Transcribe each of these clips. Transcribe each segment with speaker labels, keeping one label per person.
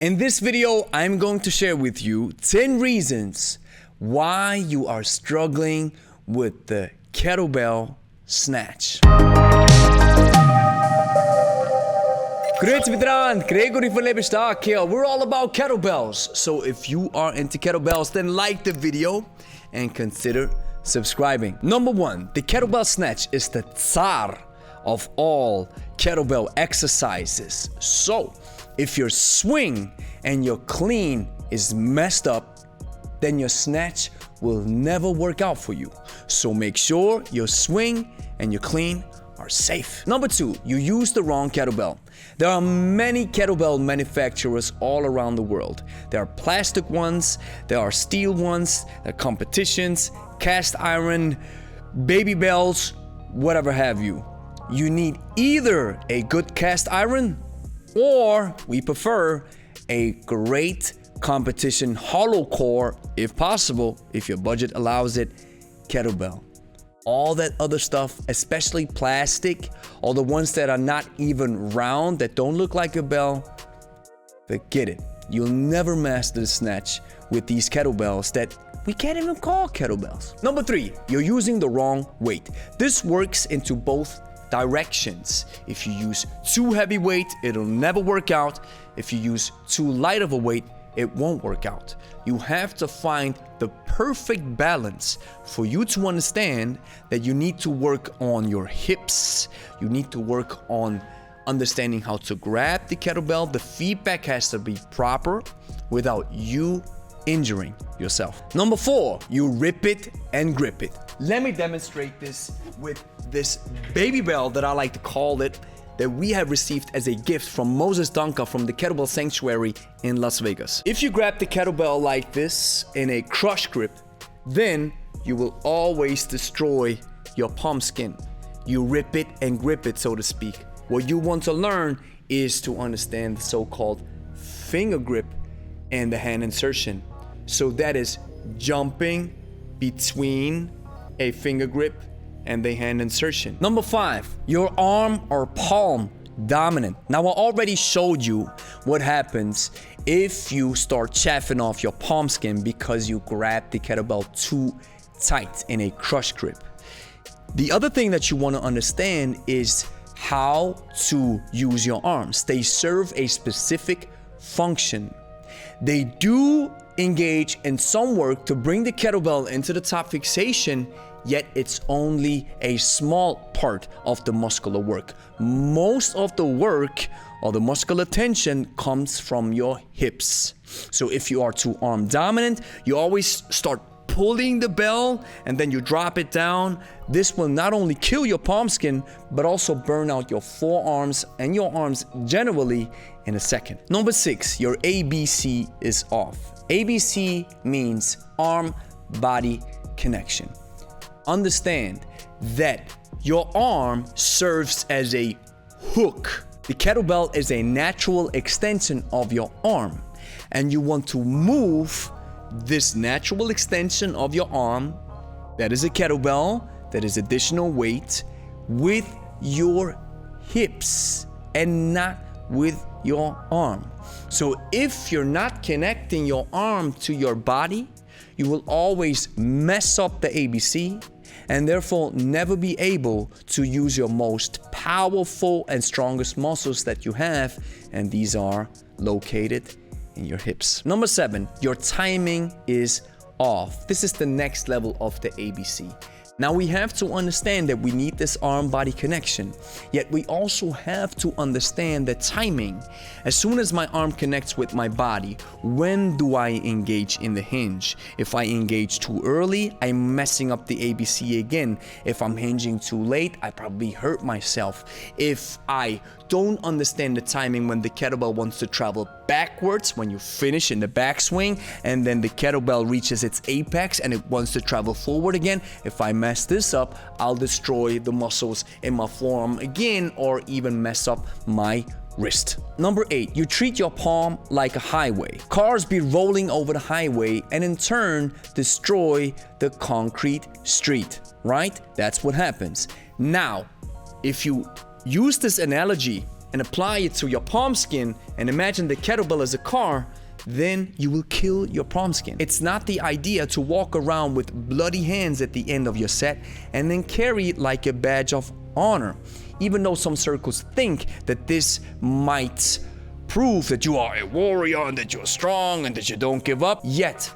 Speaker 1: In this video, I'm going to share with you 10 reasons why you are struggling with the kettlebell snatch. Great Vidran, Gregory from Lebe here. We're all about kettlebells. So if you are into kettlebells, then like the video and consider subscribing. Number 1, the kettlebell snatch is the Tsar of all kettlebell exercises. So if your swing and your clean is messed up, then your snatch will never work out for you. So make sure your swing and your clean are safe. Number 2, you use the wrong kettlebell. There are many kettlebell manufacturers all around the world. There are plastic ones, there are steel ones, there are competitions, cast iron, baby bells, whatever have you. You need either a good cast iron or we prefer a great competition hollow core, if possible, if your budget allows it, kettlebell. All that other stuff, especially plastic, or the ones that are not even round, that don't look like a bell, forget it. You'll never master the snatch with these kettlebells that we can't even call kettlebells. Number 3, you're using the wrong weight. This works into both directions. If you use too heavy weight, it'll never work out. If you use too light of a weight, it won't work out. You have to find the perfect balance for you to understand that you need to work on your hips. You need to work on understanding how to grab the kettlebell. The feedback has to be proper without you injuring yourself. Number 4, you rip it and grip it. Let me demonstrate this with this baby bell that I like to call it, that we have received as a gift from Moses Dunker from the Kettlebell Sanctuary in Las Vegas. If you grab the kettlebell like this in a crush grip, then you will always destroy your palm skin. You rip it and grip it, so to speak. What you want to learn is to understand the so-called finger grip and the hand insertion. So that is jumping between a finger grip and the hand insertion. Number 5, your arm or palm dominant. Now I already showed you what happens if you start chaffing off your palm skin because you grab the kettlebell too tight in a crush grip. The other thing that you want to understand is how to use your arms. They serve a specific function. They do engage in some work to bring the kettlebell into the top fixation, yet it's only a small part of the muscular work. Most of the work or the muscular tension comes from your hips. So if you are too arm dominant, you always start pulling the bell and then you drop it down. This will not only kill your palm skin, but also burn out your forearms and your arms generally in a second. Number 6, your ABC is off. ABC means arm-body connection. Understand that your arm serves as a hook. The kettlebell is a natural extension of your arm, and you want to move this natural extension of your arm, that is a kettlebell, that is additional weight, with your hips and not with your arm. So if you're not connecting your arm to your body, you will always mess up the ABC and therefore never be able to use your most powerful and strongest muscles that you have, and these are located in your hips. Number 7, your timing is off. This is the next level of the ABC. Now we have to understand that we need this arm-body connection, yet we also have to understand the timing. As soon as my arm connects with my body, when do I engage in the hinge? If I engage too early, I'm messing up the ABC again. If I'm hinging too late, I probably hurt myself. If I don't understand the timing when the kettlebell wants to travel backwards, when you finish in the backswing, and then the kettlebell reaches its apex and it wants to travel forward again, if I mess this up, I'll destroy the muscles in my forearm again, or even mess up my wrist. Number 8, you treat your palm like a highway. Cars be rolling over the highway and in turn destroy the concrete street, right? That's what happens. Now, if you use this analogy and apply it to your palm skin and imagine the kettlebell as a car, then you will kill your palm skin. It's not the idea to walk around with bloody hands at the end of your set and then carry it like a badge of honor. Even though some circles think that this might prove that you are a warrior and that you're strong and that you don't give up, yet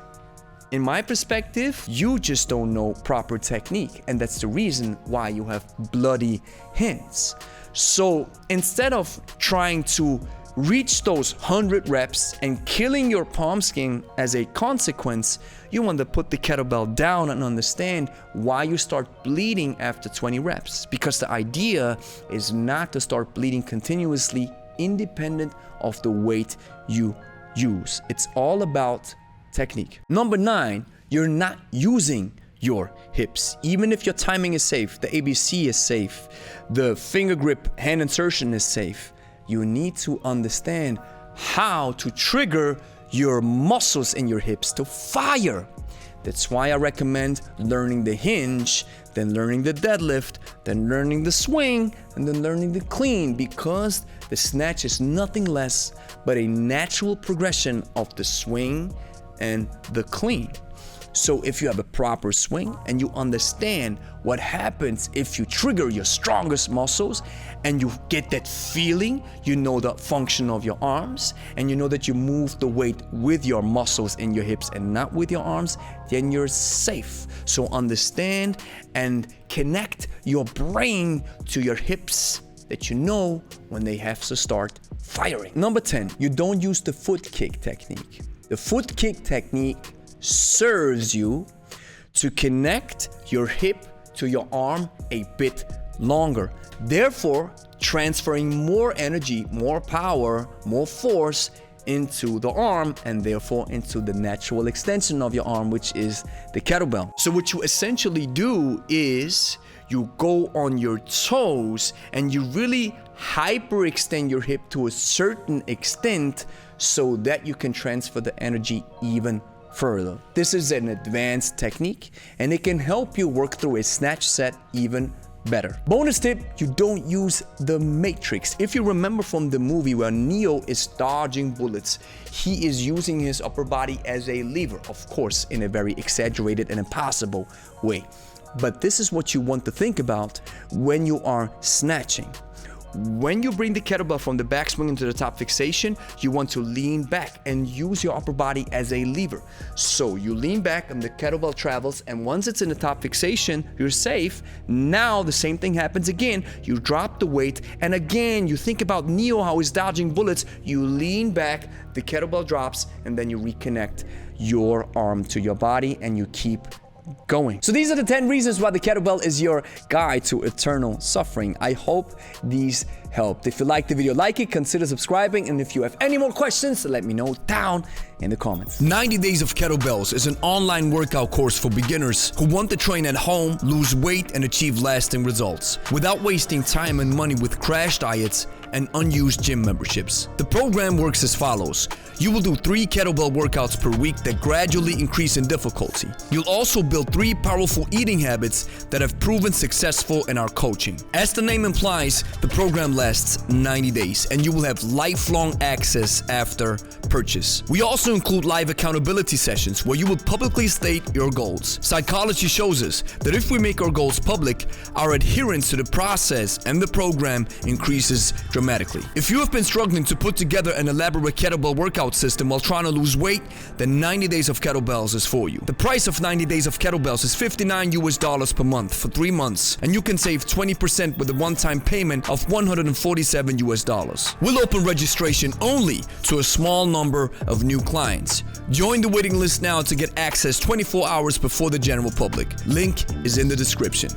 Speaker 1: in my perspective, you just don't know proper technique, and that's the reason why you have bloody hands. So instead of trying to reach those 100 reps and killing your palm skin as a consequence, you want to put the kettlebell down and understand why you start bleeding after 20 reps. Because the idea is not to start bleeding continuously independent of the weight you use. It's all about technique. Number 9, you're not using your hips. Even if your timing is safe, the ABC is safe, the finger grip hand insertion is safe, you need to understand how to trigger your muscles in your hips to fire. That's why I recommend learning the hinge, then learning the deadlift, then learning the swing, and then learning the clean, because the snatch is nothing less but a natural progression of the swing and the clean. So if you have a proper swing and you understand what happens if you trigger your strongest muscles and you get that feeling, you know the function of your arms, and you know that you move the weight with your muscles in your hips and not with your arms, then you're safe. So understand and connect your brain to your hips that you know when they have to start firing. Number 10, you don't use the foot kick technique. The foot kick technique serves you to connect your hip to your arm a bit longer, therefore transferring more energy, more power, more force into the arm, and therefore into the natural extension of your arm, which is the kettlebell. So what you essentially do is you go on your toes and you really hyperextend your hip to a certain extent so that you can transfer the energy even further. This is an advanced technique and it can help you work through a snatch set even better. Bonus tip, you don't use the matrix. If you remember from the movie where Neo is dodging bullets, he is using his upper body as a lever, of course in a very exaggerated and impossible way. But this is what you want to think about when you are snatching. When you bring the kettlebell from the backswing into the top fixation, you want to lean back and use your upper body as a lever. So you lean back and the kettlebell travels, and once it's in the top fixation, you're safe. Now the same thing happens again. You drop the weight, and again, you think about Neo, how he's dodging bullets. You lean back, the kettlebell drops, and then you reconnect your arm to your body and you keep going. So these are the 10 reasons why the kettlebell is your guide to eternal suffering. I hope these helped. If you liked the video, like it, consider subscribing, and if you have any more questions, let me know down in the comments. 90 Days of Kettlebells is an online workout course for beginners who want to train at home, lose weight, and achieve lasting results without wasting time and money with crash diets and unused gym memberships. The program works as follows. You will do 3 kettlebell workouts per week that gradually increase in difficulty. You'll also build 3 powerful eating habits that have proven successful in our coaching. As the name implies, the program lasts 90 days and you will have lifelong access after purchase. We also include live accountability sessions where you will publicly state your goals. Psychology shows us that if we make our goals public, our adherence to the process and the program increases dramatically. If you have been struggling to put together an elaborate kettlebell workout system while trying to lose weight, then 90 Days of Kettlebells is for you. The price of 90 Days of Kettlebells is $59 per month for 3 months, and you can save 20% with a one-time payment of $147. We'll open registration only to a small number of new clients. Join the waiting list now to get access 24 hours before the general public. Link is in the description.